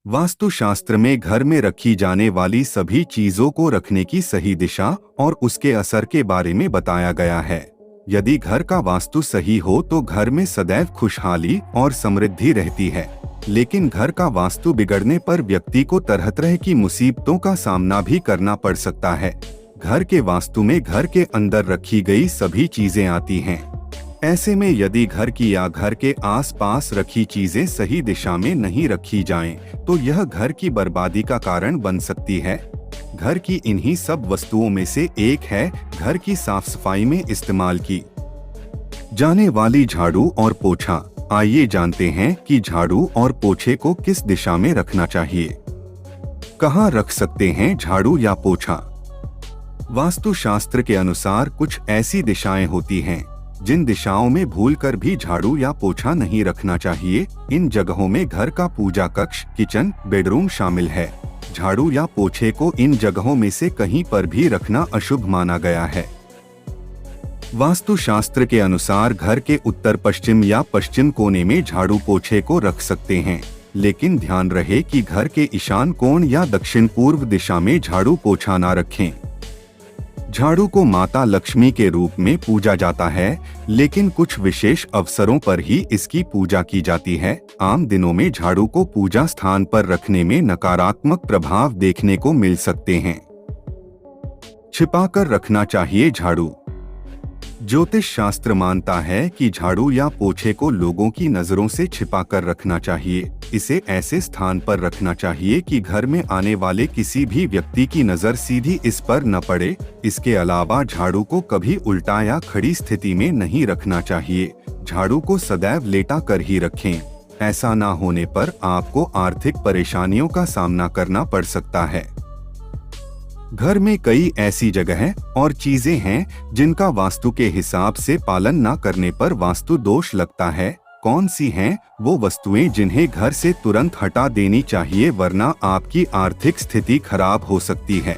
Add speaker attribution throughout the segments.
Speaker 1: वास्तुशास्त्र में घर में रखी जाने वाली सभी चीजों को रखने की सही दिशा और उसके असर के बारे में बताया गया है। यदि घर का वास्तु सही हो तो घर में सदैव खुशहाली और समृद्धि रहती है, लेकिन घर का वास्तु बिगड़ने पर व्यक्ति को तरह तरह की मुसीबतों का सामना भी करना पड़ सकता है। घर के वास्तु में घर के अंदर रखी गई सभी चीजें आती हैं। ऐसे में यदि घर की या घर के आसपास रखी चीजें सही दिशा में नहीं रखी जाएं, तो यह घर की बर्बादी का कारण बन सकती है। घर की इन्हीं सब वस्तुओं में से एक है घर की साफ सफाई में इस्तेमाल की जाने वाली झाड़ू और पोछा। आइए जानते हैं कि झाड़ू और पोछे को किस दिशा में रखना चाहिए। कहाँ रख सकते हैं झाड़ू या पोछा? वास्तुशास्त्र के अनुसार कुछ ऐसी दिशाएं होती हैं जिन दिशाओं में भूलकर भी झाड़ू या पोछा नहीं रखना चाहिए। इन जगहों में घर का पूजा कक्ष, किचन, बेडरूम शामिल है। झाड़ू या पोछे को इन जगहों में से कहीं पर भी रखना अशुभ माना गया है। वास्तुशास्त्र के अनुसार घर के उत्तर पश्चिम या पश्चिम कोने में झाड़ू पोछे को रख सकते हैं, लेकिन ध्यान रहे कि घर के ईशान कोण या दक्षिण पूर्व दिशा में झाड़ू पोछा ना रखें। झाड़ू को माता लक्ष्मी के रूप में पूजा जाता है, लेकिन कुछ विशेष अवसरों पर ही इसकी पूजा की जाती है। आम दिनों में झाड़ू को पूजा स्थान पर रखने में नकारात्मक प्रभाव देखने को मिल सकते हैं। छिपाकर रखना चाहिए झाड़ू। ज्योतिष शास्त्र मानता है कि झाड़ू या पोछे को लोगों की नजरों से छिपाकर रखना चाहिए। इसे ऐसे स्थान पर रखना चाहिए कि घर में आने वाले किसी भी व्यक्ति की नजर सीधी इस पर न पड़े। इसके अलावा झाड़ू को कभी उल्टा या खड़ी स्थिति में नहीं रखना चाहिए। झाड़ू को सदैव लेटा कर ही रखें। ऐसा ना होने पर आपको आर्थिक परेशानियों का सामना करना पड़ सकता है। घर में कई ऐसी जगहें और चीजें हैं जिनका वास्तु के हिसाब से पालन न करने पर वास्तु दोष लगता है। कौन सी हैं वो वस्तुएं जिन्हें घर से तुरंत हटा देनी चाहिए, वरना आपकी आर्थिक स्थिति खराब हो सकती है।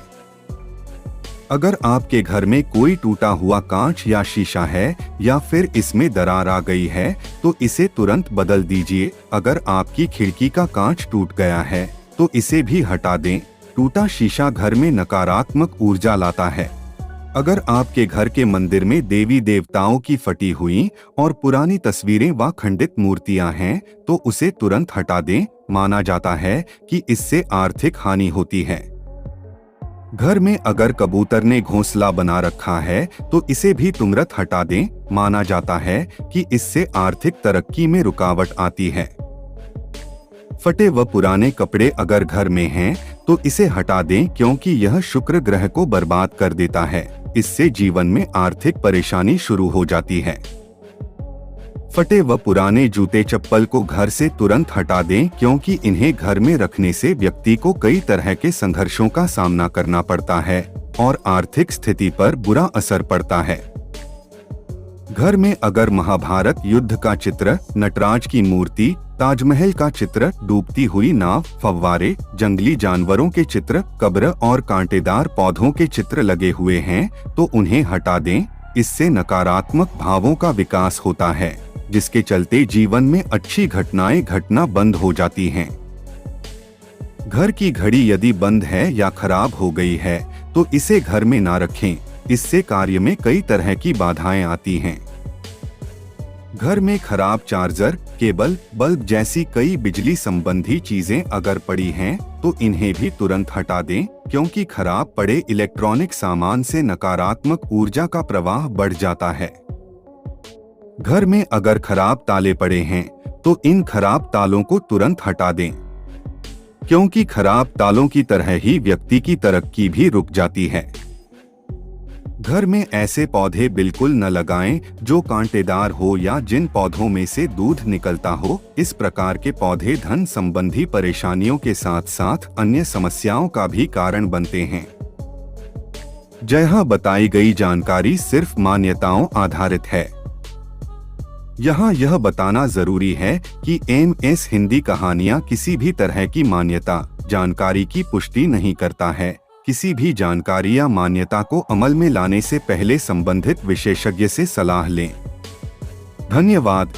Speaker 1: अगर आपके घर में कोई टूटा हुआ कांच या शीशा है या फिर इसमें दरार आ गई है तो इसे तुरंत बदल दीजिए। अगर आपकी खिड़की का कांच टूट गया है तो इसे भी हटा दें। टूटा शीशा घर में नकारात्मक ऊर्जा लाता है। अगर आपके घर के मंदिर में देवी देवताओं की फटी हुई और पुरानी तस्वीरें व खंडित मूर्तियां हैं तो उसे तुरंत हटा दें। माना जाता है कि इससे आर्थिक हानि होती है। घर में अगर कबूतर ने घोंसला बना रखा है तो इसे भी तुरंत हटा दें। माना जाता है कि इससे आर्थिक तरक्की में रुकावट आती है। फटे व पुराने कपड़े अगर घर में हैं तो इसे हटा दें, क्योंकि यह शुक्र ग्रह को बर्बाद कर देता है। इससे जीवन में आर्थिक परेशानी शुरू हो जाती है। फटे व पुराने जूते चप्पल को घर से तुरंत हटा दें, क्योंकि इन्हें घर में रखने से व्यक्ति को कई तरह के संघर्षों का सामना करना पड़ता है और आर्थिक स्थिति पर बुरा असर पड़ता है। घर में अगर महाभारत युद्ध का चित्र, नटराज की मूर्ति, ताजमहल का चित्र, डूबती हुई नाव, फव्वारे, जंगली जानवरों के चित्र, कब्र और कांटेदार पौधों के चित्र लगे हुए हैं तो उन्हें हटा दें। इससे नकारात्मक भावों का विकास होता है, जिसके चलते जीवन में अच्छी घटनाएं घटना बंद हो जाती हैं। घर की घड़ी यदि बंद है या खराब हो गई है तो इसे घर में ना रखें। इससे कार्य में कई तरह की बाधाएं आती हैं। घर में खराब चार्जर, केबल, बल्ब जैसी कई बिजली संबंधी चीजें अगर पड़ी हैं तो इन्हें भी तुरंत हटा दें, क्योंकि खराब पड़े इलेक्ट्रॉनिक सामान से नकारात्मक ऊर्जा का प्रवाह बढ़ जाता है। घर में अगर खराब ताले पड़े हैं तो इन खराब तालों को तुरंत हटा दें, क्योंकि खराब तालों की तरह ही व्यक्ति की तरक्की भी रुक जाती है। घर में ऐसे पौधे बिल्कुल न लगाएं जो कांटेदार हो या जिन पौधों में से दूध निकलता हो। इस प्रकार के पौधे धन संबंधी परेशानियों के साथ साथ अन्य समस्याओं का भी कारण बनते हैं। यहाँ बताई गई जानकारी सिर्फ मान्यताओं आधारित है। यहाँ यह बताना जरूरी है कि MS हिंदी कहानियाँ किसी भी तरह की मान्यता, जानकारी की पुष्टि नहीं करता है। किसी भी जानकारी या मान्यता को अमल में लाने से पहले संबंधित विशेषज्ञ से सलाह लें। धन्यवाद।